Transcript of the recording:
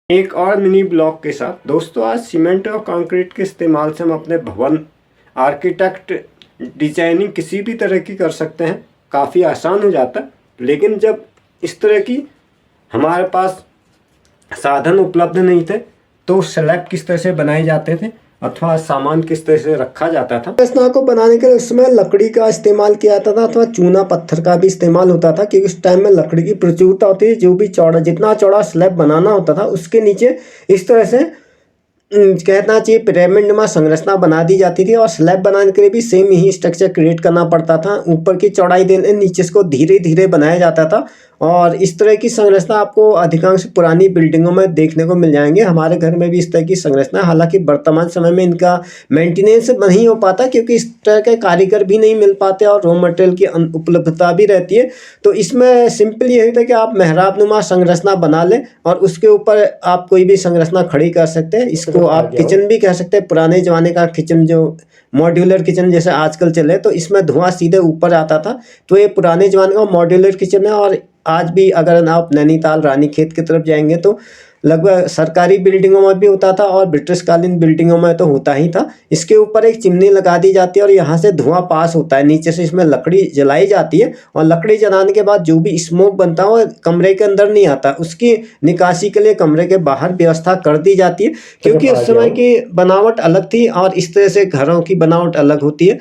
एक और mini blog के साथ दोस्तों, आज सीमेंट और कंक्रीट के इस्तेमाल से हम अपने भवन आर्किटेक्ट डिजाइनिंग किसी भी तरह की कर सकते हैं। काफ़ी आसान हो जाता है। लेकिन जब इस तरह की हमारे पास साधन उपलब्ध नहीं थे तो स्लैब किस तरह से बनाए जाते थे अथवा सामान किस तरह से रखा जाता था। संरचना को बनाने के लिए उस समय लकड़ी का इस्तेमाल किया जाता था अथवा चूना पत्थर का भी इस्तेमाल होता था, क्योंकि उस टाइम में लकड़ी की प्रचुरता होती थी। जो भी चौड़ा, जितना चौड़ा स्लैब बनाना होता था उसके नीचे इस तरह से कहना चाहिए पिरामिड संरचना बना दी जाती थी। और स्लैब बनाने के लिए भी सेम यही स्ट्रक्चर क्रिएट करना पड़ता था। ऊपर की चौड़ाई देने, नीचे को धीरे धीरे बनाया जाता था। और इस तरह की संरचना आपको अधिकांश पुरानी बिल्डिंगों में देखने को मिल जाएंगे। हमारे घर में भी इस तरह की संरचना, हालांकि वर्तमान समय में इनका मेंटेनेंस नहीं हो पाता क्योंकि इस तरह के कारीगर भी नहीं मिल पाते और रॉ मटेरियल की उपलब्धता भी रहती है। तो इसमें सिंपल यही था कि आप मेहराब नुमा संरचना बना लें और उसके ऊपर आप कोई भी संरचना खड़ी कर सकते हैं। इसको आप किचन भी कह सकते हैं। पुराने ज़माने का किचन, जो मॉड्यूलर किचन जैसे आजकल चले, तो इसमें धुआं सीधे ऊपर आता था। तो ये पुराने ज़माने का मॉड्यूलर किचन है। और आज भी अगर आप नैनीताल रानीखेत की तरफ जाएंगे तो लगभग सरकारी बिल्डिंगों में भी होता था और ब्रिटिशकालीन बिल्डिंगों में तो होता ही था। इसके ऊपर एक चिमनी लगा दी जाती है और यहाँ से धुआं पास होता है। नीचे से इसमें लकड़ी जलाई जाती है और लकड़ी जलाने के बाद जो भी स्मोक बनता है वो कमरे के अंदर नहीं आता। उसकी निकासी के लिए कमरे के बाहर व्यवस्था कर दी जाती है, क्योंकि उस समय की बनावट अलग थी और इस तरह से घरों की बनावट अलग होती है।